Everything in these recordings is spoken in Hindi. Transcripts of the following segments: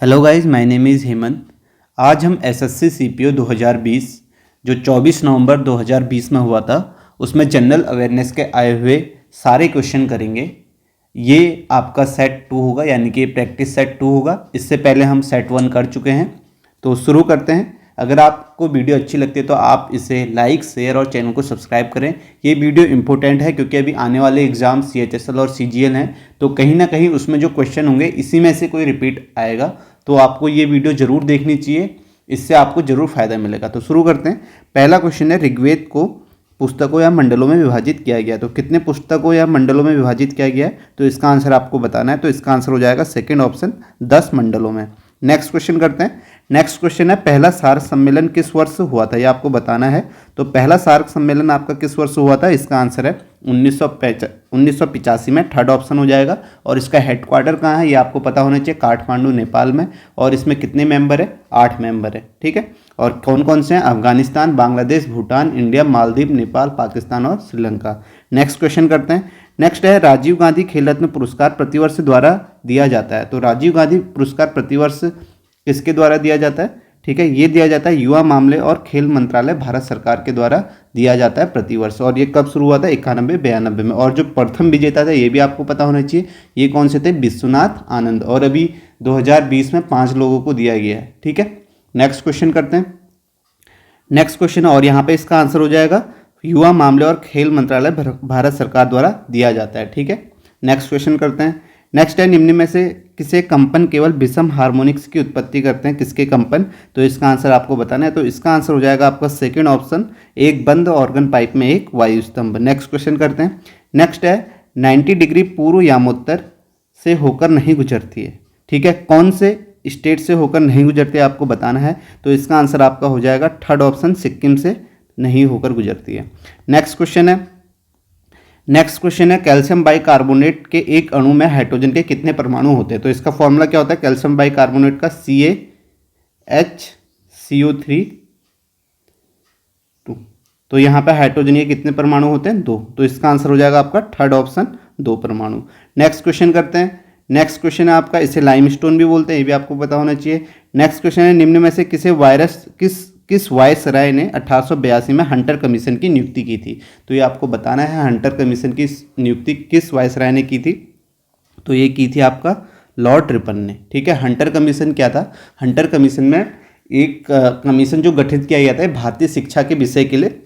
Hello guys, my name is Hemant. आज हम एसएससी सीपीओ 2020 जो 24 नवंबर 2020 में हुआ था उसमें जनरल अवेयरनेस के आए हुए सारे क्वेश्चन करेंगे। ये आपका सेट 2 होगा, यानी कि प्रैक्टिस सेट 2 होगा। इससे पहले हम सेट 1 कर चुके हैं। तो शुरू करते हैं। अगर आपको वीडियो अच्छी लगती है तो आप इसे लाइक, शेयर और चैनल को सब्सक्राइब करें। ये वीडियो इंपॉर्टेंट है क्योंकि अभी आने वाले एग्जाम सीएचएसएल और सीजीएल हैं, तो कहीं ना कहीं उसमें जो क्वेश्चन होंगे इसी में से कोई रिपीट आएगा। तो आपको ये वीडियो जरूर देखनी चाहिए, इससे आपको जरूर फायदा मिलेगा। तो शुरू करते हैं। पहला क्वेश्चन है, ऋग्वेद को पुस्तकों या मंडलों में विभाजित किया गया। तो कितने पुस्तकों या मंडलों में विभाजित किया गया है, तो इसका आंसर आपको बताना है। तो इसका आंसर हो जाएगा सेकंड ऑप्शन, 10 मंडलों में। नेक्स्ट क्वेश्चन करते हैं। नेक्स्ट क्वेश्चन है, पहला सार्क सम्मेलन किस वर्ष हुआ था, ये आपको बताना है। तो पहला सार्क सम्मेलन आपका किस वर्ष हुआ था, इसका आंसर है 1985 में। थर्ड ऑप्शन हो जाएगा। और इसका हेडक्वार्टर कहाँ है, ये आपको पता होना चाहिए, काठमांडू, नेपाल में। और इसमें कितने मेंबर है, 8 मेंबर है, ठीक है। और कौन कौन से हैं, अफगानिस्तान, बांग्लादेश, भूटान, इंडिया, मालदीव, नेपाल, पाकिस्तान और श्रीलंका। नेक्स्ट क्वेश्चन करते हैं। नेक्स्ट है, राजीव गांधी खेल रत्न पुरस्कार प्रतिवर्ष द्वारा दिया जाता है। तो राजीव गांधी पुरस्कार प्रतिवर्ष किसके द्वारा दिया जाता है, ठीक है। ये दिया जाता है युवा मामले और खेल मंत्रालय, भारत सरकार के द्वारा दिया जाता है प्रतिवर्ष। और ये कब शुरू हुआ था, 91-92 में। और जो प्रथम विजेता था ये भी आपको पता होना चाहिए, ये कौन से थे, विश्वनाथ आनंद। और अभी 2020 में 5 लोगों को दिया गया है, ठीक है। नेक्स्ट क्वेश्चन करते हैं। नेक्स्ट क्वेश्चन, और यहाँ पे इसका आंसर हो जाएगा युवा मामले और खेल मंत्रालय, भारत सरकार द्वारा दिया जाता है, ठीक है। नेक्स्ट क्वेश्चन करते हैं। नेक्स्ट है, निम्न में से किसे कंपन केवल विषम हार्मोनिक्स की उत्पत्ति करते हैं, किसके कंपन। तो इसका आंसर आपको बताना है। तो इसका आंसर हो जाएगा आपका सेकंड ऑप्शन, एक बंद ऑर्गन पाइप में एक वायु स्तंभ। नेक्स्ट क्वेश्चन करते हैं। नेक्स्ट है, 90 डिग्री पूर्व यामोत्तर से होकर नहीं गुजरती है, ठीक है। कौन से स्टेट से होकर नहीं गुजरती है आपको बताना है। तो इसका आंसर आपका हो जाएगा थर्ड ऑप्शन, सिक्किम से नहीं होकर गुजरती है। नेक्स्ट क्वेश्चन है, कैल्शियम बाइकार्बोनेट के एक अणु में हाइड्रोजन के कितने परमाणु होते हैं। तो इसका फॉर्मूला क्या होता है, कैल्शियम बाइकार्बोनेट का CaHCO3 2। तो यहाँ पे हाइड्रोजन के कितने परमाणु होते हैं, 2। तो इसका आंसर हो जाएगा आपका थर्ड ऑप्शन, 2 परमाणु। नेक्स्ट क्वेश्चन करते हैं। नेक्स्ट क्वेश्चन है आपका, इसे लाइमस्टोन भी बोलते हैं, ये भी आपको पता होना चाहिए। नेक्स्ट क्वेश्चन है, निम्न में से किस वायसराय ने 1882 में हंटर कमीशन की नियुक्ति की थी। तो ये आपको बताना है, हंटर कमीशन की नियुक्ति किस वायसराय ने की थी। तो ये की थी आपका लॉर्ड रिपन ने, ठीक है। हंटर कमीशन क्या था, हंटर कमीशन में एक कमीशन जो गठित किया गया था भारतीय शिक्षा के विषय के लिए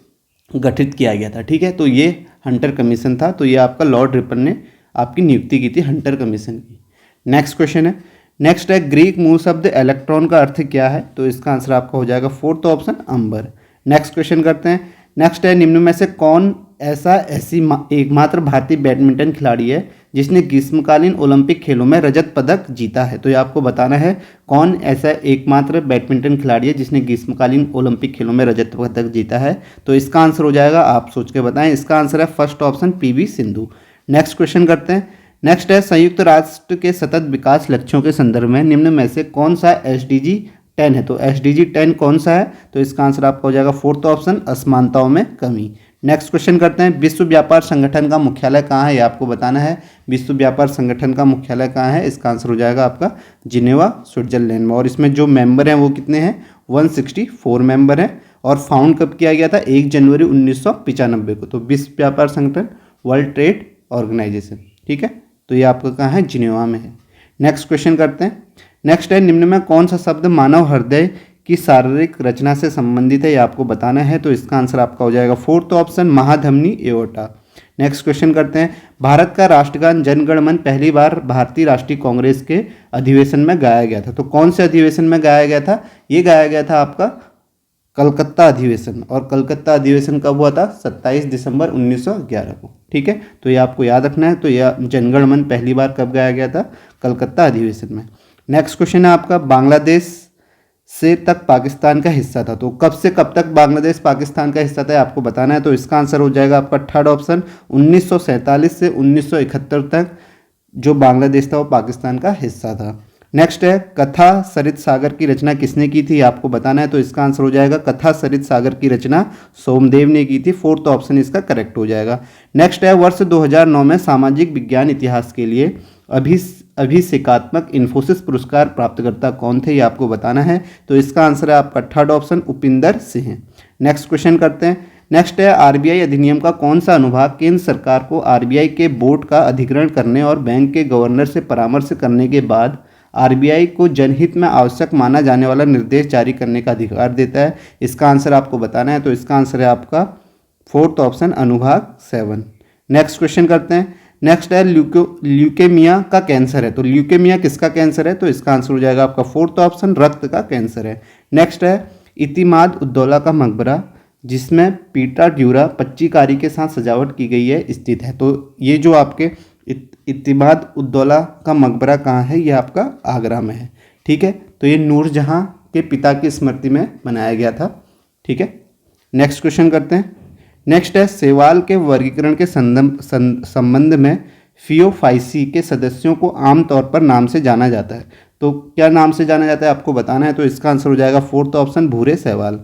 गठित किया गया था, ठीक है। तो ये हंटर कमीशन था। तो ये आपका लॉर्ड रिपन ने आपकी नियुक्ति की थी हंटर कमीशन की। नेक्स्ट क्वेश्चन है। नेक्स्ट है, ग्रीक मूल शब्द इलेक्ट्रॉन का अर्थ क्या है। तो इसका आंसर आपका हो जाएगा फोर्थ ऑप्शन, अंबर। नेक्स्ट क्वेश्चन करते हैं। नेक्स्ट है, निम्न में से कौन ऐसी एकमात्र भारतीय बैडमिंटन खिलाड़ी है जिसने ग्रीष्मकालीन ओलंपिक खेलों में रजत पदक जीता है। तो ये आपको बताना है, कौन ऐसा एकमात्र बैडमिंटन खिलाड़ी है जिसने ग्रीष्मकालीन ओलंपिक खेलों में रजत पदक जीता है। तो इसका आंसर हो जाएगा, आप सोच के बताएं, इसका आंसर है first option, PV Sindhu. Next question करते हैं। नेक्स्ट है, संयुक्त राष्ट्र के सतत विकास लक्ष्यों के संदर्भ में निम्न में से कौन सा SDG 10 है। तो SDG 10 कौन सा है। तो इसका आंसर आपका हो जाएगा फोर्थ ऑप्शन, असमानताओं में कमी। नेक्स्ट क्वेश्चन करते हैं। विश्व व्यापार संगठन का मुख्यालय कहाँ है, ये आपको बताना है। विश्व व्यापार संगठन का मुख्यालय कहाँ है, इसका आंसर हो जाएगा आपका जिनेवा, स्विट्जरलैंड में। और इसमें जो मेंबर हैं वो कितने हैं, 164 मेंबर हैं। और फाउंड कब किया गया था, 1 जनवरी 1995 को। तो विश्व व्यापार संगठन, वर्ल्ड ट्रेड ऑर्गेनाइजेशन, ठीक है। तो ये आपका कहाँ है, जिनेवा में है। नेक्स्ट क्वेश्चन करते हैं। नेक्स्ट है, निम्न में कौन सा शब्द मानव हृदय की शारीरिक रचना से संबंधित है, ये आपको बताना है। तो इसका आंसर आपका हो जाएगा फोर्थ ऑप्शन, महाधमनी एओर्टा। नेक्स्ट क्वेश्चन करते हैं। भारत का राष्ट्रगान जन गण मन पहली बार भारतीय राष्ट्रीय कांग्रेस के अधिवेशन में गाया गया था। तो कौन से अधिवेशन में गाया गया था, ये गाया गया था आपका कलकत्ता अधिवेशन। और कलकत्ता अधिवेशन कब हुआ था, 27 दिसंबर 1911 को, ठीक है। तो ये आपको याद रखना है। तो यह जनगण मन पहली बार कब गाया गया था, कलकत्ता अधिवेशन में। नेक्स्ट क्वेश्चन है आपका, बांग्लादेश से तक पाकिस्तान का हिस्सा था। तो कब से कब तक बांग्लादेश पाकिस्तान का हिस्सा था, आपको बताना है। तो इसका आंसर हो जाएगा आपका थर्ड ऑप्शन, 1947 से 1971 तक जो बांग्लादेश था वो पाकिस्तान का हिस्सा था। नेक्स्ट है, कथा सरित सागर की रचना किसने की थी, आपको बताना है। तो इसका आंसर हो जाएगा, कथा सरित सागर की रचना सोमदेव ने की थी। फोर्थ ऑप्शन इसका करेक्ट हो जाएगा। नेक्स्ट है, वर्ष 2009 में सामाजिक विज्ञान इतिहास के लिए अभिषेकात्मक इन्फोसिस पुरस्कार प्राप्तकर्ता कौन थे, ये आपको बताना है। तो इसका आंसर है आपका third option Upinder Singh. Next question करते हैं। नेक्स्ट है आरबीआई अधिनियम का कौन सा अनुभाग केंद्र सरकार को आरबीआई के बोर्ड का अधिग्रहण करने और बैंक के गवर्नर से परामर्श करने के बाद आरबीआई को जनहित में आवश्यक माना जाने वाला निर्देश जारी करने का अधिकार देता है। इसका आंसर आपको बताना है। तो इसका आंसर है आपका फोर्थ ऑप्शन अनुभाग 7। नेक्स्ट क्वेश्चन करते हैं। नेक्स्ट है ल्यूकेमिया का कैंसर है। तो ल्यूकेमिया किसका कैंसर है, तो इसका आंसर हो जाएगा आपका फोर्थ ऑप्शन रक्त का कैंसर है। नेक्स्ट है इतिमाद उद्दौला का मकबरा जिसमें पीटा ड्यूरा पच्चीकारी के साथ सजावट की गई है स्थित है। तो ये जो आपके इतिमाद उद्दौला का मकबरा कहाँ है, ये आपका आगरा में है। ठीक है, तो ये नूरजहां के पिता की स्मृति में बनाया गया था। ठीक है, नेक्स्ट क्वेश्चन करते हैं। नेक्स्ट है सेवाल के वर्गीकरण के संबंध में फियोफाइसी के सदस्यों को आमतौर पर नाम से जाना जाता है। तो क्या नाम से जाना जाता है आपको बताना है। तो इसका आंसर हो जाएगा फोर्थ ऑप्शन भूरे सहवाल।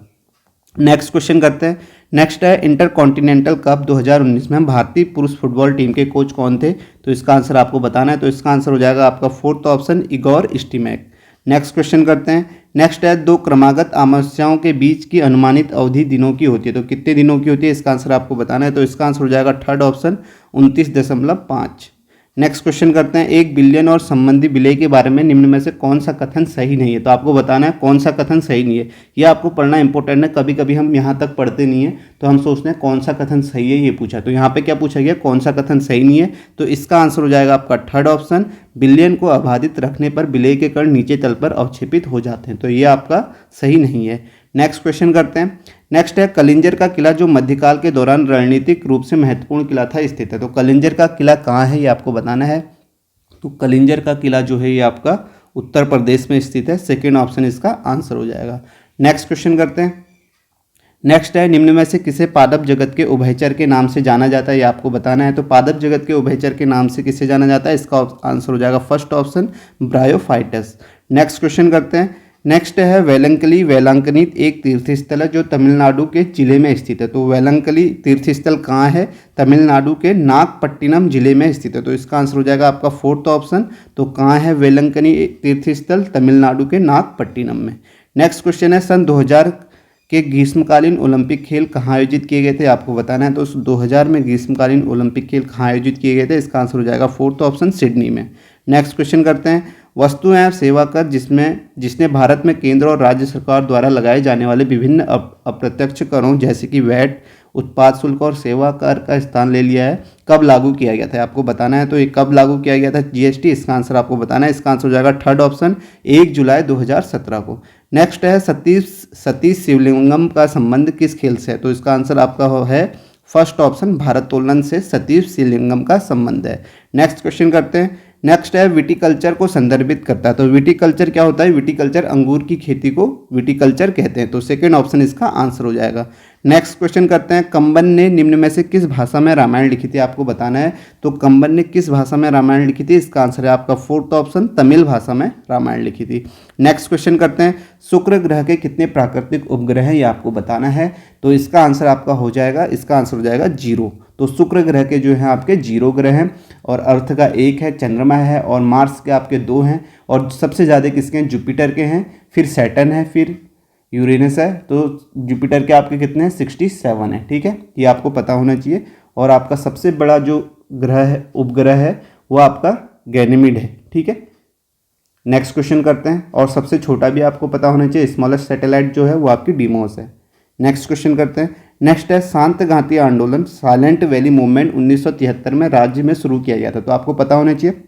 नेक्स्ट क्वेश्चन करते हैं। नेक्स्ट है इंटरकॉन्टिनेंटल कप 2019 में भारतीय पुरुष फुटबॉल टीम के कोच कौन थे, तो इसका आंसर आपको बताना है। तो इसका आंसर हो जाएगा आपका fourth option Igor Stimac. Next question करते हैं। नेक्स्ट है दो क्रमागत अमावस्याओं के बीच की अनुमानित अवधि दिनों की होती है। तो कितने दिनों की होती है, इसका आंसर आपको बताना है। तो इसका आंसर हो जाएगा थर्ड ऑप्शन 29.5। नेक्स्ट क्वेश्चन करते हैं। 1 बिलियन और संबंधी विलय के बारे में निम्न में से कौन सा कथन सही नहीं है। तो आपको बताना है कौन सा कथन सही नहीं है। ये आपको पढ़ना इंपॉर्टेंट है। कभी कभी हम यहाँ तक पढ़ते नहीं है तो हम सोचते हैं कौन सा कथन सही है, ये पूछा। तो यहाँ पे क्या पूछा गया, कौन सा कथन सही नहीं है। तो इसका आंसर हो जाएगा आपका थर्ड ऑप्शन बिलियन को अबाधित रखने पर विलय के कण नीचे तल पर अवक्षेपित हो जाते हैं। तो ये आपका सही नहीं है। नेक्स्ट क्वेश्चन करते हैं। नेक्स्ट है कलिंजर का किला जो मध्यकाल के दौरान रणनीतिक रूप से महत्वपूर्ण किला था स्थित है। तो कलिंजर का किला कहाँ है, ये आपको बताना है। तो कलिंजर का किला जो है ये आपका उत्तर प्रदेश में स्थित है। सेकेंड ऑप्शन इसका आंसर हो जाएगा। नेक्स्ट क्वेश्चन करते हैं। नेक्स्ट है निम्न में से किसे पादप जगत के उभयचर के नाम से जाना जाता है, ये आपको बताना है। तो पादप जगत के उभयचर के नाम से किसे जाना जाता है, इसका आंसर हो जाएगा first option bryophytes. Next question करते हैं। नेक्स्ट है वेलंकली वेलांकनित एक तीर्थस्थल है जो तमिलनाडु के जिले में स्थित है। तो वेलंकली तीर्थस्थल कहाँ है, तमिलनाडु के नागपट्टिनम जिले में स्थित है। तो इसका आंसर हो जाएगा आपका फोर्थ ऑप्शन। तो कहाँ है वेलंकनी तीर्थस्थल, तमिलनाडु के नागपट्टिनम में। नेक्स्ट क्वेश्चन है सन 2000 के ग्रीष्मकालीन ओलंपिक खेल कहाँ आयोजित किए गए थे, आपको बताना है। तो 2000 में ग्रीष्मकालीन ओलंपिक खेल कहाँ आयोजित किए गए थे, इसका आंसर हो जाएगा फोर्थ ऑप्शन सिडनी में। नेक्स्ट क्वेश्चन करते हैं। वस्तु एवं सेवा कर जिसने भारत में केंद्र और राज्य सरकार द्वारा लगाए जाने वाले विभिन्न अप्रत्यक्ष करों जैसे कि वैट, उत्पाद शुल्क और सेवा कर का स्थान ले लिया है, कब लागू किया गया था, आपको बताना है। तो ये कब लागू किया गया था जीएसटी, इसका आंसर आपको बताना है। इसका आंसर हो जाएगा थर्ड ऑप्शन 1 जुलाई 2017 को। नेक्स्ट है सतीश शिवलिंगम का संबंध किस खेल से है। तो इसका आंसर आपका है फर्स्ट ऑप्शन भारोत्तोलन से सतीश शिवलिंगम का संबंध है। नेक्स्ट क्वेश्चन करते हैं। नेक्स्ट है विटिकल्चर को संदर्भित करता है। तो विटिकल्चर क्या होता है, विटिकल्चर अंगूर की खेती को विटिकल्चर कहते हैं। तो सेकेंड ऑप्शन इसका आंसर हो जाएगा। नेक्स्ट क्वेश्चन करते हैं। कंबन ने निम्न में से किस भाषा में रामायण लिखी थी, आपको बताना है। तो कंबन ने किस भाषा में रामायण लिखी थी, इसका आंसर है आपका फोर्थ ऑप्शन तमिल भाषा में रामायण लिखी थी। नेक्स्ट क्वेश्चन करते हैं। शुक्र ग्रह के कितने प्राकृतिक उपग्रह हैं, ये आपको बताना है। तो इसका आंसर आपका हो जाएगा, इसका आंसर हो जाएगा 0। तो शुक्र ग्रह के जो हैं आपके 0 ग्रह हैं और अर्थ का 1 है, चंद्रमा है और मार्स के आपके 2 हैं और सबसे ज़्यादा किसके हैं, जुपिटर के हैं, फिर सैटर्न है, फिर यूरेनस है। तो जुपिटर के आपके कितने हैं, 67 है। ठीक है, ये आपको पता होना चाहिए। और आपका सबसे बड़ा जो ग्रह है, उपग्रह है, वो आपका गैनीमीड है। ठीक है, नेक्स्ट क्वेश्चन करते हैं। और सबसे छोटा भी आपको पता होना चाहिए, स्मॉलेस्ट सैटेलाइट जो है वो आपकी डीमोस है। नेक्स्ट क्वेश्चन करते हैं। नेक्स्ट है शांत घाटी आंदोलन साइलेंट वैली मूवमेंट 1973 में राज्य में शुरू किया गया था। तो आपको पता होना चाहिए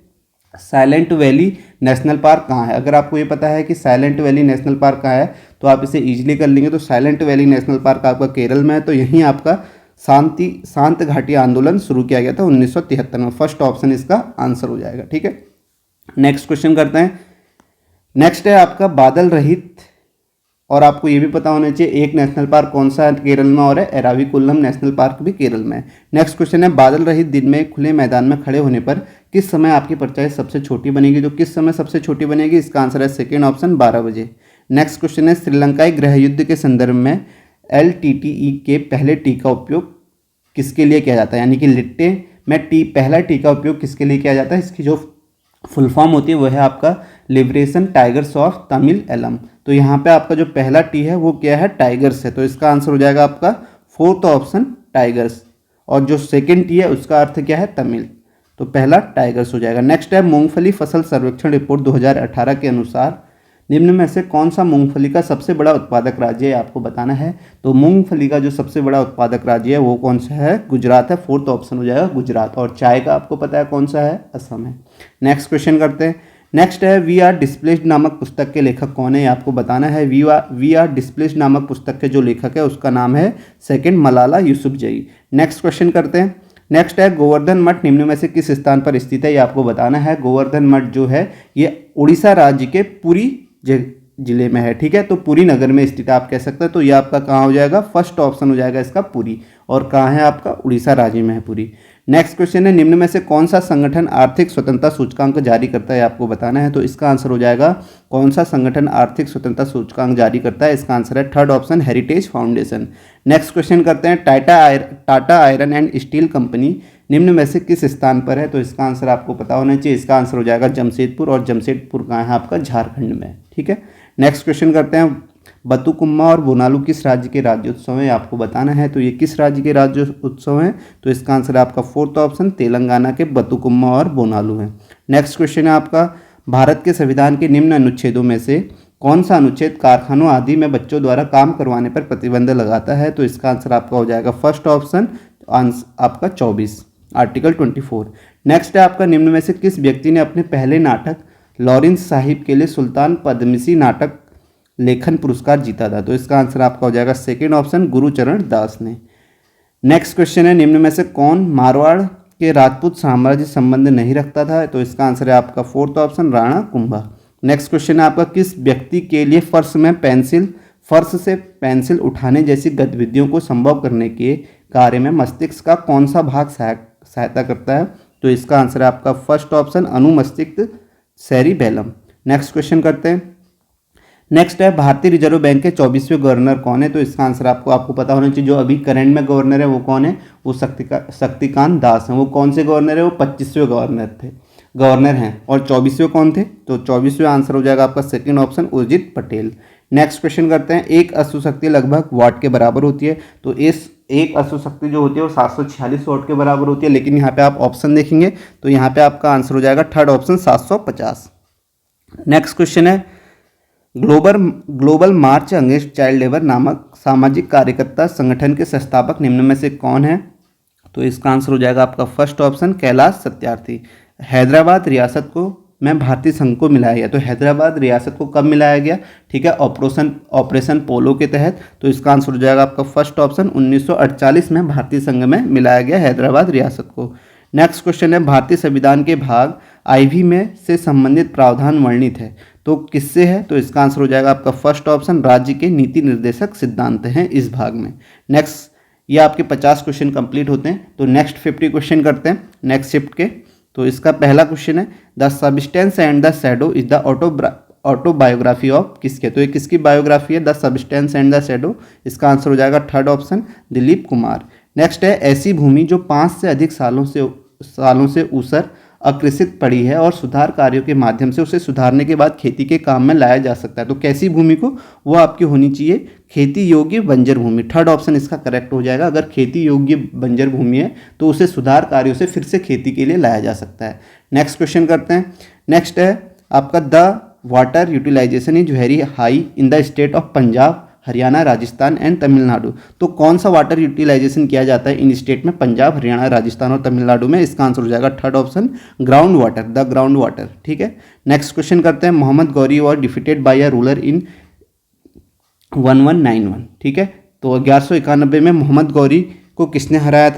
साइलेंट वैली नेशनल पार्क कहाँ है। अगर आपको ये पता है कि साइलेंट वैली नेशनल पार्क कहाँ है तो आप इसे इजीली कर लेंगे। तो साइलेंट वैली नेशनल पार्क आपका केरल में है। तो यहीं आपका शांत घाटी आंदोलन शुरू किया गया था 1973 में। फर्स्ट ऑप्शन इसका आंसर हो जाएगा। ठीक है, नेक्स्ट क्वेश्चन करते हैं। नेक्स्ट है आपका बादल रहित, और आपको ये भी पता होना चाहिए एक नेशनल पार्क कौन सा है केरल में, और है एराविकुलम नेशनल पार्क भी केरल में है। नेक्स्ट क्वेश्चन है बादल रहित दिन में खुले मैदान में खड़े होने पर किस समय आपकी परछाई सबसे छोटी बनेगी। तो किस समय सबसे छोटी बनेगी, इसका आंसर है सेकेंड ऑप्शन 12 बजे। नेक्स्ट क्वेश्चन है श्रीलंकाई गृह युद्ध के संदर्भ में LTTE के पहले टी का उपयोग किसके लिए किया जाता है, यानी कि लिट्टे में पहला टी का उपयोग किसके लिए किया जाता है, इसकी जो फुल फॉर्म होती है वो है आपका Liberation Tigers of Tamil Eelam. तो यहाँ पे आपका जो पहला टी है वो क्या है, टाइगर्स है, तो इसका आंसर हो जाएगा आपका फोर्थ ऑप्शन टाइगर्स। और जो सेकंड टी है उसका अर्थ क्या है, तमिल, तो पहला टाइगर्स हो जाएगा। नेक्स्ट है मूंगफली फसल सर्वेक्षण रिपोर्ट 2018 के अनुसार निम्न में से कौन सा मूंगफली का सबसे बड़ा उत्पादक राज्य है, आपको बताना है। तो मूंगफली का जो सबसे बड़ा उत्पादक राज्य है वो कौन सा है, गुजरात है, फोर्थ ऑप्शन हो जाएगा गुजरात। और चाय का आपको पता है कौन सा है, असम है। नेक्स्ट क्वेश्चन करते हैं। नेक्स्ट है वी आर डिस्प्लेस्ड नामक पुस्तक के लेखक कौन है, ये आपको बताना है। वी आर डिस्प्लेस्ड नामक पुस्तक के जो लेखक है उसका नाम है second Malala Yousafzai. Next question करते हैं। नेक्स्ट है गोवर्धन मठ निम्न में से किस स्थान पर स्थित है, ये आपको बताना है। गोवर्धन मठ जो है ये उड़ीसा राज्य के पुरी जिले में है, ठीक है, तो पुरी नगर में स्थित आप कह सकते हैं। तो ये आपका कहाँ हो जाएगा, फर्स्ट ऑप्शन हो जाएगा इसका पुरी। और कहाँ है आपका, उड़ीसा राज्य में है पुरी। नेक्स्ट क्वेश्चन है निम्न में से कौन सा संगठन आर्थिक स्वतंत्रता सूचकांक जारी करता है, आपको बताना है। तो इसका आंसर हो जाएगा कौन सा संगठन आर्थिक स्वतंत्रता सूचकांक जारी करता है, इसका आंसर है third option heritage foundation. Next question करते हैं। Tata iron and steel company निम्न में से किस स्थान पर है, तो इसका आंसर आपको पता होना चाहिए। इसका आंसर हो जाएगा जमशेदपुर, और जमशेदपुर कहाँ है आपका, झारखंड में, ठीक है। नेक्स्ट क्वेश्चन करते हैं। बतुकुम्मा और बोनालू किस राज्य के राज्योत्सव है, आपको बताना है। तो ये किस राज्य के राज्य उत्सव हैं, तो इसका आंसर है आपका फोर्थ ऑप्शन तेलंगाना के बतुकुम्मा और बोनालू है। नेक्स्ट क्वेश्चन है आपका। भारत के संविधान के निम्न अनुच्छेदों में से कौन सा अनुच्छेद कारखानों आदि में बच्चों द्वारा काम करवाने पर प्रतिबंध लगाता है, तो इसका आंसर आपका हो जाएगा फर्स्ट ऑप्शन आपका 24, आर्टिकल 24। नेक्स्ट है आपका निम्न में से किस व्यक्ति ने अपने पहले नाटक लॉरेंस साहिब के लिए सुल्तान पद्मसी नाटक लेखन पुरस्कार जीता था, तो इसका आंसर आपका हो जाएगा सेकंड ऑप्शन गुरुचरण दास ने। नेक्स्ट क्वेश्चन है निम्न में से कौन मारवाड़ के राजपूत साम्राज्य संबंध नहीं रखता था, तो इसका आंसर है आपका fourth option Rana Kumbha. Next question है आपका किस व्यक्ति के लिए फर्श से पेंसिल उठाने जैसी गतिविधियों को संभव करने के कार्य में मस्तिष्क का कौन सा भाग सहायता करता है, तो इसका आंसर है आपका फर्स्ट ऑप्शन अनुमस्तिष्क सेरिबेलम। नेक्स्ट क्वेश्चन करते हैं। नेक्स्ट है भारतीय रिजर्व बैंक के 24वें गवर्नर कौन है, तो इसका आंसर आपको पता होना चाहिए। जो अभी करंट में गवर्नर है वो कौन है, वो शक्तिकांत दास हैं। वो कौन से गवर्नर है, वो 25वें गवर्नर हैं। और 24वें कौन थे, तो 24वें आंसर हो जाएगा आपका second option Urjit Patel. Next question करते हैं। एक अश्वशक्ति लगभग वाट के बराबर होती है, तो इस एक अश्वशक्ति जो होती है वो 746 वाट के बराबर होती है। लेकिन यहाँ पे आप ऑप्शन देखेंगे तो यहाँ पे आपका आंसर हो जाएगा थर्ड ऑप्शन 750। नेक्स्ट क्वेश्चन है ग्लोबल मार्च अगेंस्ट चाइल्ड लेबर नामक सामाजिक कार्यकर्ता संगठन के संस्थापक निम्न में से कौन है, तो इसका आंसर हो जाएगा आपका फर्स्ट ऑप्शन कैलाश सत्यार्थी। हैदराबाद रियासत को में भारतीय संघ को मिलाया गया, तो हैदराबाद रियासत को कब मिलाया गया, ठीक है, ऑपरेशन पोलो के तहत। तो इसका आंसर हो जाएगा आपका फर्स्ट ऑप्शन 1948 में भारतीय संघ में मिलाया गया हैदराबाद रियासत को। नेक्स्ट क्वेश्चन है भारतीय संविधान के भाग IV में से संबंधित प्रावधान वर्णित है, तो किससे है, तो इसका आंसर हो जाएगा आपका फर्स्ट ऑप्शन राज्य के नीति निर्देशक सिद्धांत हैं इस भाग में। नेक्स्ट ये आपके 50 क्वेश्चन कंप्लीट होते हैं। तो नेक्स्ट 50 क्वेश्चन करते हैं नेक्स्ट शिफ्ट के। तो इसका पहला क्वेश्चन है the substance and the shadow is the autobiography of किसके, तो ये किसकी बायोग्राफी है, the substance and the shadow. इसका आंसर हो जाएगा third option Dilip Kumar. Next है ऐसी भूमि जो 5 से अधिक सालों से ऊसर अकृषित पड़ी है और सुधार कार्यों के माध्यम से उसे सुधारने के बाद खेती के काम में लाया जा सकता है, तो कैसी भूमि को, वो आपकी होनी चाहिए खेती योग्य बंजर भूमि। थर्ड ऑप्शन इसका करेक्ट हो जाएगा। अगर खेती योग्य बंजर भूमि है तो उसे सुधार कार्यों से फिर से खेती के लिए लाया जा सकता है। नेक्स्ट क्वेश्चन करते हैं। नेक्स्ट है आपका the water utilization is very high in the state of Punjab, Haryana, Rajasthan and Tamil Nadu. तो कौन सा वाटर यूटिलाइजेशन किया जाता है इन स्टेट में, पंजाब, हरियाणा, राजस्थान और तमिलनाडु में। इसका आंसर हो जाएगा third option ground water, the ground water, ठीक है। नेक्स्ट क्वेश्चन करते हैं। Mohammad Ghori was defeated by a ruler in 1191, ठीक है। तो 1191 में मोहम्मद गौरी को किसने हराया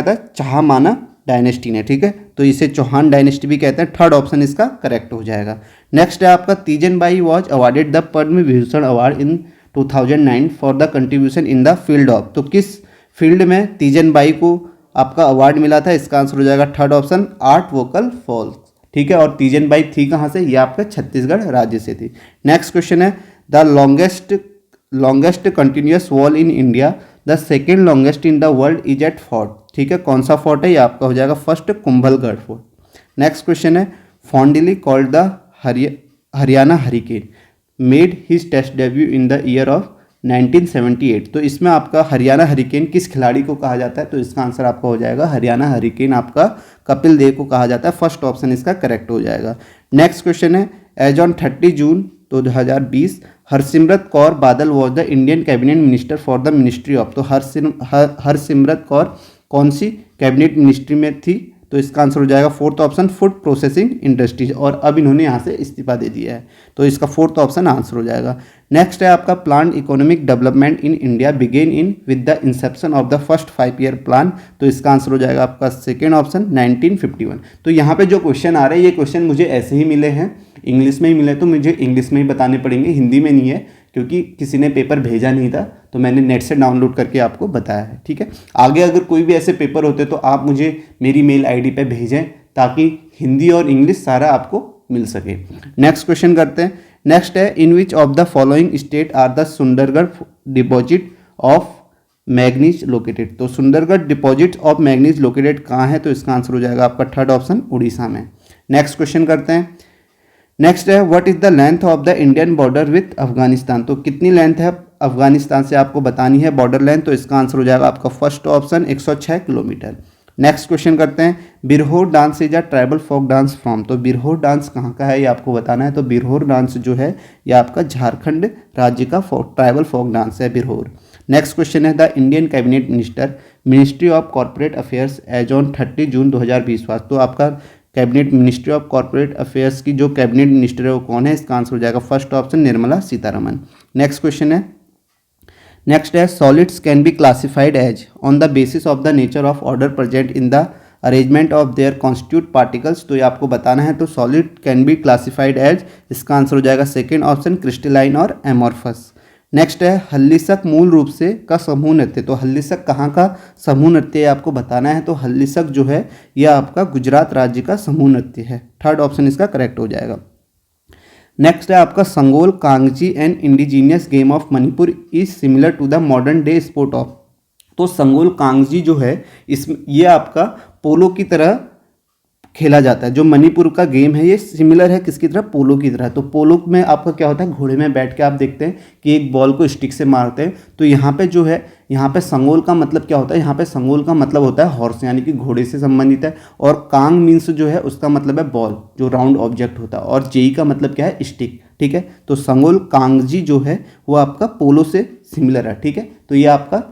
था, चाहमाना डायनेस्टी ने, ठीक है। तो इसे चौहान डायनेस्टी भी कहते हैं। थर्ड ऑप्शन इसका करेक्ट हो जाएगा। नेक्स्ट है आपका Teejan Bai was awarded the Padma Vibhushan award in 2009 for the contribution in the field of, तो किस फील्ड में तीजन बाई को आपका अवार्ड मिला था। इसका आंसर हो जाएगा third option art vocal falls, ठीक है। और तीजन बाई थी कहाँ से, ये आपका छत्तीसगढ़ राज्य से थी। नेक्स्ट क्वेश्चन है the longest continuous wall in India, the second longest in the world is at fort, ठीक है। कौन सा फोर्ट है, ये आपका हो जाएगा first Kumbhalgarh fort. Next question है fondly called the Haryana hurricane made his test debut in the year of 1978। तो इसमें आपका हरियाणा हरिकेन किस खिलाड़ी को कहा जाता है? तो इसका आंसर आपका हो जाएगा हरियाणा हरिकेन आपका कपिल देव को कहा जाता है। फर्स्ट ऑप्शन इसका करेक्ट हो जाएगा। नेक्स्ट क्वेश्चन है, as on 30 June 2020 Harsimrat Kaur Badal was the Indian cabinet minister for the ministry of. तो हरसिमरत कौर कौन सी कैबिनेट मिनिस्ट्री में थी? तो इसका आंसर हो जाएगा fourth option food processing industries, और अब इन्होंने यहाँ से इस्तीफा दे दिया है, तो इसका फोर्थ ऑप्शन आंसर हो जाएगा। नेक्स्ट है आपका plan economic development in India begin in with the inception of the first 5 year plan. तो इसका आंसर हो जाएगा आपका सेकेंड ऑप्शन 1951। तो यहाँ पे जो क्वेश्चन आ रहे हैं ये क्वेश्चन मुझे ऐसे ही मिले हैं, इंग्लिश में ही मिले, तो मुझे इंग्लिश में ही बताने पड़ेंगे, हिंदी में नहीं है, क्योंकि किसी ने पेपर भेजा नहीं था तो मैंने नेट से डाउनलोड करके आपको बताया है। ठीक है, आगे अगर कोई भी ऐसे पेपर होते तो आप मुझे मेरी मेल आईडी पे भेजें ताकि हिंदी और इंग्लिश सारा आपको मिल सके। नेक्स्ट क्वेश्चन करते हैं। नेक्स्ट है, in which of the following state are the Sundargarh deposit of manganese located. तो Sundargarh deposit of manganese located कहाँ है? तो इसका आंसर हो जाएगा आपका थर्ड ऑप्शन उड़ीसा में। नेक्स्ट क्वेश्चन करते हैं। नेक्स्ट है, what is the length of the Indian border with Afghanistan. तो कितनी लेंथ है अफगानिस्तान से आपको बतानी है बॉर्डर लेंथ। तो इसका आंसर हो जाएगा आपका first option 106 kilometre. Next question करते हैं। Birhor dance is a tribal folk dance from. तो बिरहोर डांस कहाँ का है ये आपको बताना है। तो बिरहोर डांस जो है ये आपका झारखंड राज्य का ट्राइबल फोक डांस है बिरहोर। नेक्स्ट क्वेश्चन है, the Indian cabinet minister ministry of corporate affairs as on 30 June 2020 was. तो आपका cabinet ministry of corporate affairs की जो कैबिनेट मिनिस्टर है वो कौन है? इसका आंसर हो जाएगा first option Nirmala Sitharaman. Next question है। नेक्स्ट है, solids can be classified as on the basis of the nature of order present in the arrangement of their constituent particles. तो ये आपको बताना है। तो solid can be classified as, इसका आंसर हो जाएगा सेकेंड ऑप्शन क्रिस्टलाइन और एमॉर्फस। नेक्स्ट है, हल्लीसक मूल रूप से का समूह नृत्य। तो हल्लीसक कहाँ का समूह नृत्य है आपको बताना है। तो हल्लीसक जो है यह आपका गुजरात राज्य का समूह नृत्य है। थर्ड ऑप्शन इसका करेक्ट हो जाएगा। नेक्स्ट है आपका Sangol Kangjei and indigenous game of Manipur is similar to the modern day sport of. तो संगोल कांगजी जो है इसमें ये आपका पोलो की तरह खेला जाता है। जो मणिपुर का गेम है ये सिमिलर है किसकी तरह? पोलो की तरह। तो पोलो में आपका क्या होता है, घोड़े में बैठ के आप देखते हैं कि एक बॉल को स्टिक से मारते हैं। तो यहाँ पे जो है, यहाँ पे संगोल का मतलब क्या होता है? यहाँ पे संगोल का मतलब होता है हॉर्स, यानी कि घोड़े से संबंधित है। और कांग मीन्स जो है उसका मतलब है बॉल, जो राउंड ऑब्जेक्ट होता है। और जेई का मतलब क्या है? स्टिक। ठीक है, तो संगोल कांगजी जो है वो आपका पोलो से सिमिलर है। ठीक है, तो ये आपका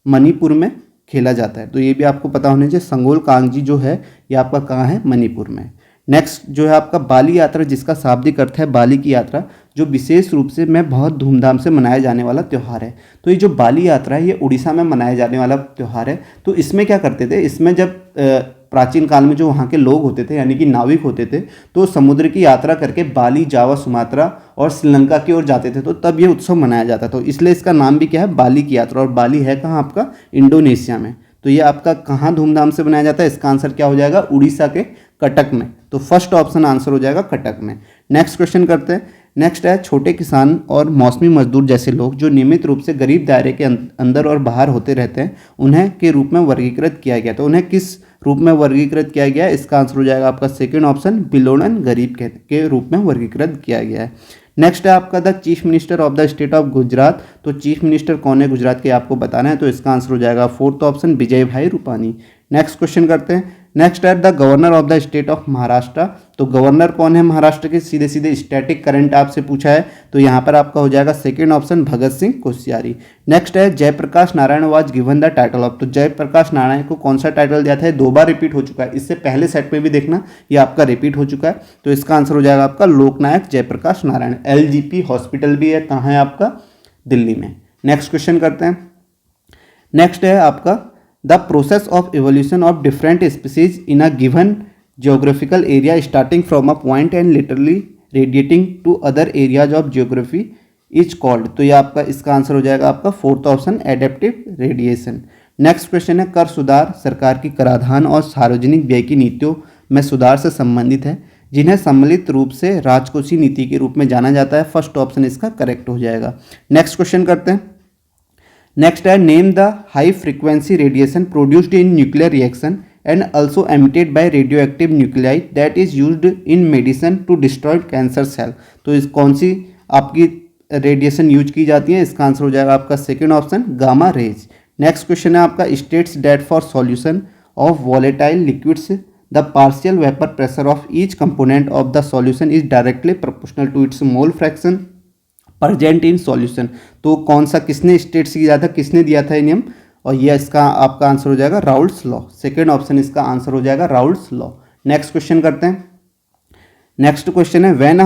मणिपुर में खेला जाता है। तो ये भी आपको पता होना चाहिए। संगोल कांगजी जो है ये आपका कहाँ है? मणिपुर में। नेक्स्ट जो है आपका बाली यात्रा, जिसका शाब्दिक अर्थ है बाली की यात्रा, जो विशेष रूप से में बहुत धूमधाम से मनाया जाने वाला त्यौहार है। तो ये जो बाली यात्रा है ये उड़ीसा में मनाया जाने वाला त्यौहार है। तो इसमें क्या करते थे, इसमें जब प्राचीन काल में जो वहाँ के लोग होते थे यानी कि नाविक होते थे, तो समुद्र की यात्रा करके बाली, जावा, सुमात्रा और श्रीलंका की ओर जाते थे। तो तब ये उत्सव मनाया जाता था। तो इसलिए इसका नाम भी क्या है? बाली की यात्रा। और बाली है कहाँ आपका? इंडोनेशिया में। तो ये आपका कहाँ धूमधाम से मनाया जाता है? इसका आंसर क्या हो जाएगा? उड़ीसा के कटक में। तो फर्स्ट ऑप्शन आंसर हो जाएगा कटक में। नेक्स्ट क्वेश्चन करते हैं। नेक्स्ट है, छोटे किसान और मौसमी मजदूर जैसे लोग जो नियमित रूप से गरीब दायरे के अंदर और बाहर होते रहते हैं, उन्हें के रूप में वर्गीकृत किया गया। तो उन्हें किस रूप में वर्गीकृत किया गया है? इसका आंसर हो जाएगा आपका सेकंड ऑप्शन बिलोडन गरीब के रूप में वर्गीकृत किया गया है। नेक्स्ट है आपका the chief minister of the state of Gujarat. तो चीफ मिनिस्टर कौन है गुजरात के आपको बताना है। तो इसका आंसर हो जाएगा फोर्थ ऑप्शन विजय भाई रूपानी। नेक्स्ट क्वेश्चन करते हैं। नेक्स्ट है the governor of the state of Maharashtra. तो गवर्नर कौन है महाराष्ट्र के? सीधे सीधे स्टैटिक करंट आपसे पूछा है तो यहाँ पर आपका हो जाएगा second option Bhagat Singh Koshyari. Next है Jayaprakash Narayan was given the title of. तो जयप्रकाश नारायण को कौन सा टाइटल दिया था? 2 बार रिपीट हो चुका है। इससे पहले सेट में भी देखना ये आपका रिपीट हो चुका है। तो इसका आंसर हो जाएगा आपका लोकनायक जयप्रकाश नारायण। LGP हॉस्पिटल भी है, कहाँ है आपका? दिल्ली में। नेक्स्ट क्वेश्चन करते हैं। नेक्स्ट है आपका the process of evolution of different species in a given geographical area starting from a point and literally radiating to other areas of geography is called. तो ये आपका इसका आंसर हो जाएगा आपका fourth option adaptive radiation. Next question है, कर सुधार सरकार की कराधान और सार्वजनिक व्यय की नीतियों में सुधार से संबंधित है, जिन्हें सम्मिलित रूप से राजकोषीय नीति के रूप में जाना जाता है। फर्स्ट ऑप्शन इसका करेक्ट हो जाएगा। नेक्स्ट क्वेश्चन करते हैं। नेक्स्ट है, name the high frequency radiation produced in nuclear reaction and also emitted by radioactive nuclei that is used in medicine to destroy cancer cell। तो इस कौन सी आपकी रेडिएशन यूज की जाती है? इसका आंसर हो जाएगा आपका second option gamma rays. Next question है आपका states that for solution of volatile liquids the partial vapour pressure of each component of the solution is directly proportional to its mole fraction present in solution. तो कौन सा किसने स्टेट से किया था, किसने दिया था ये नियम? और ये इसका आपका आंसर हो जाएगा राउल्ट्स लॉ। सेकेंड ऑप्शन इसका आंसर हो जाएगा राउल्ट्स लॉ। नेक्स्ट क्वेश्चन करते हैं। नेक्स्ट क्वेश्चन है when a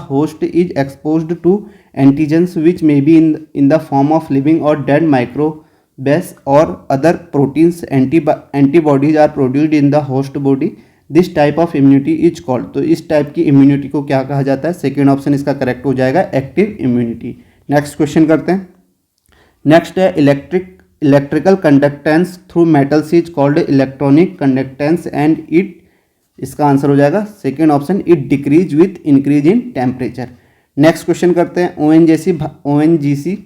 host is exposed to antigens which may be in the form of living और डेड माइक्रोब्स और other proteins antibodies are produced in the host body, this type of immunity is called. तो इस टाइप की इम्यूनिटी को क्या कहा जाता है? सेकेंड ऑप्शन इसका करेक्ट हो जाएगा एक्टिव इम्यूनिटी। नेक्स्ट क्वेश्चन करते हैं। नेक्स्ट है electrical conductance through metals is called electronic conductance and it, इसका आंसर हो जाएगा second option it decrease with increase in temperature. Next question करते हैं। ओएनजीसी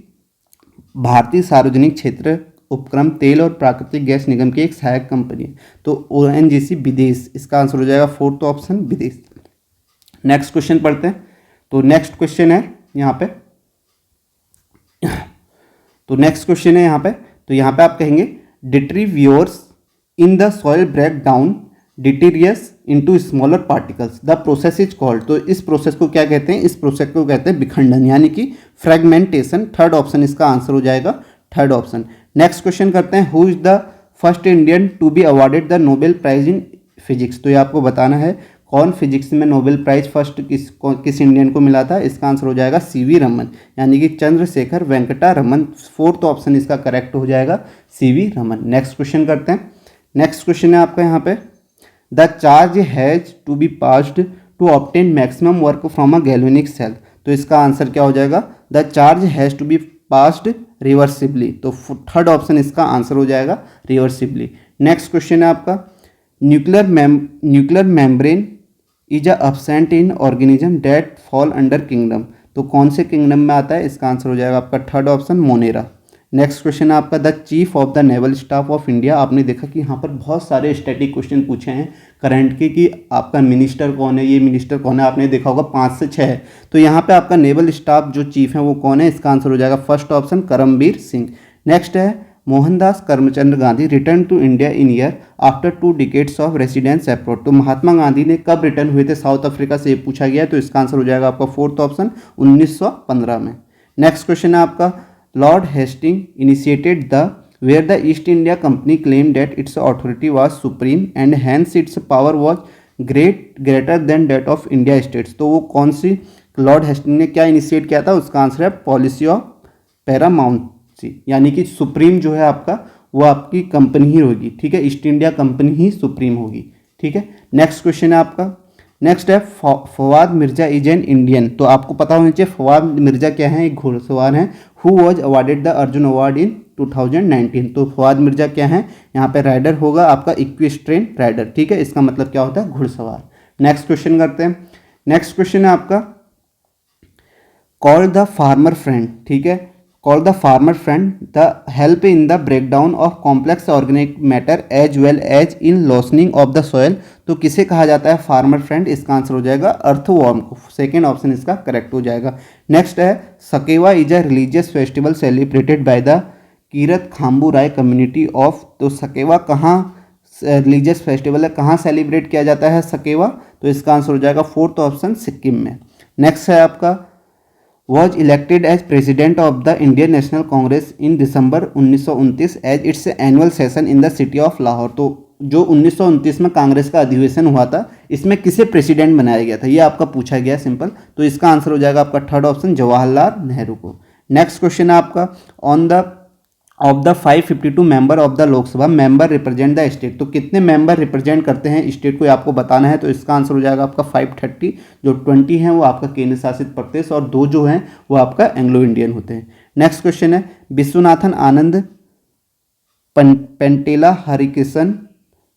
भारतीय सार्वजनिक क्षेत्र उपक्रम तेल और प्राकृतिक गैस निगम की एक सहायक कंपनी है। तो ओएनजीसी विदेश, इसका आंसर हो जाएगा फोर्थ ऑप्शन विदेश। नेक्स्ट क्वेश्चन पढ़ते हैं। तो नेक्स्ट क्वेश्चन है यहाँ पे, तो नेक्स्ट क्वेश्चन है यहाँ पे, तो यहाँ पे आप कहेंगे detritivores in the soil break down detritus into smaller particles, the process is called. तो इस प्रोसेस को क्या कहते हैं? इस प्रोसेस को कहते हैं विखंडन यानी कि फ्रेगमेंटेशन। थर्ड ऑप्शन इसका आंसर हो जाएगा थर्ड ऑप्शन। नेक्स्ट क्वेश्चन करते हैं। Who is the first Indian to be awarded the Nobel prize in physics. तो ये आपको बताना है कौन फिजिक्स में नोबेल प्राइज फर्स्ट किस इंडियन को मिला था। इसका आंसर हो जाएगा सीवी रमन यानी कि चंद्रशेखर वेंकटा रमन। फोर्थ ऑप्शन इसका करेक्ट हो जाएगा सीवी रमन। नेक्स्ट क्वेश्चन करते हैं। नेक्स्ट क्वेश्चन है आपका यहाँ पे the charge has to be passed to obtain maximum work from a galvanic cell. तो इसका आंसर क्या हो जाएगा? The charge has to be passed reversibly. तो थर्ड ऑप्शन इसका आंसर हो जाएगा रिवर्सिबली। नेक्स्ट क्वेश्चन है आपका nuclear membrane is absent in organism that fall under kingdom. तो कौन से किंगडम में आता है? इसका आंसर हो जाएगा आपका third option Monera. Next question है आपका the chief of the naval staff of India. आपने देखा कि यहाँ पर बहुत सारे स्टैटिक क्वेश्चन पूछे हैं करंट के कि आपका मिनिस्टर कौन है, ये मिनिस्टर कौन है, आपने देखा होगा 5 से 6 है। तो यहाँ पे आपका नेवल स्टाफ जो चीफ है वो कौन है? इसका आंसर हो जाएगा first option Karambir Singh. Next है Mohandas Karamchand Gandhi return to India in year after 2 decades of residence abroad. तो महात्मा गांधी ने कब रिटर्न हुए थे साउथ अफ्रीका से, ये पूछा गया। तो इसका आंसर हो जाएगा आपका फोर्थ ऑप्शन 1915 में। नेक्स्ट क्वेश्चन है आपका Lord Hasting initiated the where the East India Company claim that its authority was supreme and hence its power was greater than that of India states. तो वो कौन सी लॉर्ड हेस्टिंग ने क्या इनिशिएट किया था? उसका आंसर है पॉलिसी ऑफ पैरामाउंसी यानी कि सुप्रीम जो है आपका वो आपकी कंपनी ही होगी। ठीक है, ईस्ट इंडिया कंपनी ही सुप्रीम होगी। ठीक है। नेक्स्ट क्वेश्चन है आपका। नेक्स्ट है Fawad Mirza is an Indian. तो आपको पता होना चाहिए फवाद मिर्जा क्या है? एक घुड़सवार हैं। Who was awarded the Arjun award in 2019। तो फवाद मिर्जा क्या है? यहाँ पे राइडर होगा आपका इक्विस्ट्रेन राइडर। ठीक है, इसका मतलब क्या होता है? घुड़सवार। नेक्स्ट क्वेश्चन करते हैं। नेक्स्ट क्वेश्चन है आपका कॉल द फार्मर फ्रेंड। ठीक है, call the farmer friend the help in the breakdown of complex organic matter as well as in loosening of the soil. तो किसे कहा जाता है फार्मर फ्रेंड? इसका आंसर हो जाएगा अर्थवॉर्म को। सेकेंड ऑप्शन इसका करेक्ट हो जाएगा। नेक्स्ट है Sakewa is a religious festival celebrated by the Kirat Khambu Rai community of. तो सकेवा कहाँ रिलीजियस फेस्टिवल है, कहाँ सेलिब्रेट किया जाता है सकेवा? तो इसका आंसर हो जाएगा फोर्थ ऑप्शन सिक्किम में। नेक्स्ट है आपका was elected as president of the Indian National Congress in December 1929 as its annual session in the city of Lahore। तो जो 1929 में कांग्रेस का अधिवेशन हुआ था इसमें किसे प्रेसिडेंट बनाया गया था? ये आपका पूछा गया सिंपल। तो इसका आंसर हो जाएगा आपका थर्ड ऑप्शन जवाहरलाल नेहरू को। नेक्स्ट क्वेश्चन है आपका on the of the 552 member of the Lok Sabha member represent the state. तो कितने मेंबर रिप्रेजेंट करते हैं स्टेट को, आपको बताना है। तो इसका आंसर हो जाएगा आपका 530। जो 20 हैं वो आपका केंद्र शासित प्रदेश और 2 जो हैं वो आपका एंग्लो इंडियन होते हैं। नेक्स्ट क्वेश्चन है Viswanathan Anand Pentala Harikrishna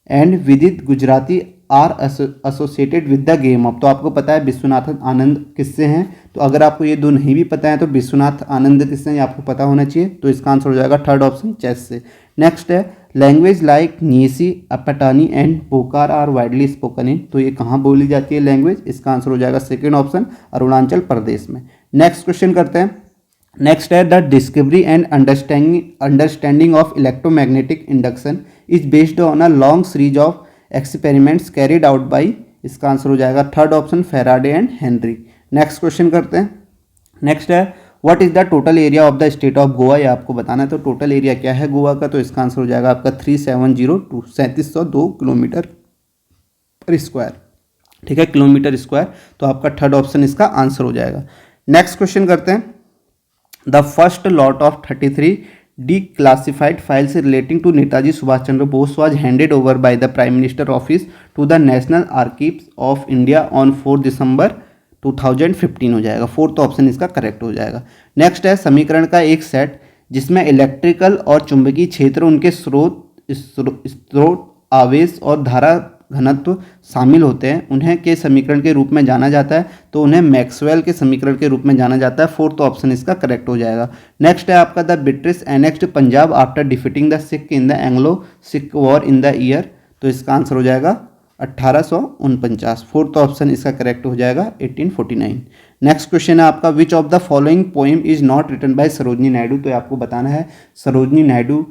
and Vidit Gujrathi are associated with the game of, तो आपको पता है विश्वनाथन आनंद किससे हैं, तो अगर आपको ये दो नहीं भी पता है तो विश्वनाथ आनंद किससे हैं ये आपको पता होना चाहिए, तो इसका आंसर हो जाएगा थर्ड ऑप्शन चेस से। नेक्स्ट है language like Nyishi Apatani and Bokar are widely spoken in, तो ये कहाँ बोली जाती है लैंग्वेज, इसका आंसर हो जाएगा सेकेंड ऑप्शन अरुणाचल प्रदेश में। नेक्स्ट क्वेश्चन करते हैं। नेक्स्ट है the discovery and understanding of electromagnetic induction is based on a long series of experiments carried out by, इसका आंसर हो जाएगा third option Faraday and Henry. Next question करते हैं। नेक्स्ट है what is the total area of the state of Goa, ये आपको बताना है, तो टोटल एरिया क्या है गोवा का, तो इसका आंसर हो जाएगा आपका 3702 3702 किलोमीटर पर स्क्वायर, ठीक है, किलोमीटर स्क्वायर, तो आपका थर्ड ऑप्शन इसका आंसर हो जाएगा। नेक्स्ट क्वेश्चन करते हैं। The first lot of 33 declassified files relating to Netaji Subhash Chandra Bose was handed over by the Prime Minister office to the National Archives of India on 4 दिसंबर 2015 हो जाएगा, फोर्थ ऑप्शन इसका करेक्ट हो जाएगा। नेक्स्ट है समीकरण का एक सेट जिसमें इलेक्ट्रिकल और चुंबकीय क्षेत्र, उनके स्रोत आवेश और धारा घनत्व शामिल होते हैं, उन्हें के समीकरण के रूप में जाना जाता है, तो उन्हें मैक्सवेल के समीकरण के रूप में जाना जाता है, फोर्थ ऑप्शन इसका करेक्ट हो जाएगा। नेक्स्ट है आपका the British annexed Punjab after defeating the Sikh in the Anglo Sikh war in the year, तो इसका आंसर हो जाएगा 1849, फोर्थ ऑप्शन इसका करेक्ट हो जाएगा 1849। नेक्स्ट क्वेश्चन है आपका which of the following poem is not written by Sarojini Naidu, तो आपको बताना है सरोजनी नायडू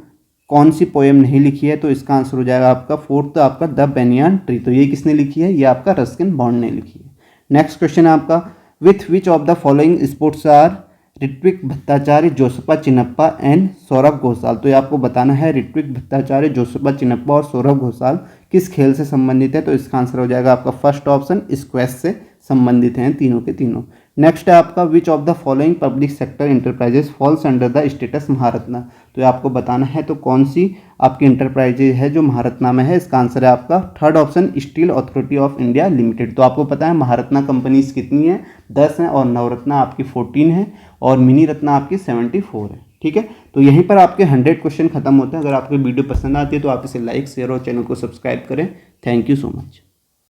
कौन सी पोएम नहीं लिखी है, तो इसका आंसर हो जाएगा आपका फोर्थ आपका द बेनियान ट्री, तो ये किसने लिखी है, ये आपका रस्किन बॉन्ड ने लिखी है। नेक्स्ट क्वेश्चन है आपका with which of the following sports are Ritwik Bhattacharya Joshna Chinappa and Saurav Ghosal, तो ये आपको बताना है ऋत्विक भट्टाचार्य जोसपा चिन्नप्पा और सौरभ घोषाल किस खेल से संबंधित है, तो इसका आंसर हो जाएगा आपका फर्स्ट ऑप्शन स्क्वैश से संबंधित हैं तीनों के तीनों। नेक्स्ट है आपका which of the following public sector enterprises falls under the status Maharatna, तो ये आपको बताना है तो कौन सी आपकी इंटरप्राइजेज है जो महारत्ना में है, इसका आंसर है आपका third option steel authority of India limited. तो आपको पता है महारत्ना कंपनीज कितनी है, 10 हैं, और नवरत्ना आपकी 14 है, और मिनी रत्ना आपकी 74 है, ठीक है। तो यहीं पर आपके 100 क्वेश्चन खत्म होते हैं। अगर आपको वीडियो पसंद आती है तो आप इसे लाइक शेयर और चैनल को सब्सक्राइब करें। Thank you so much.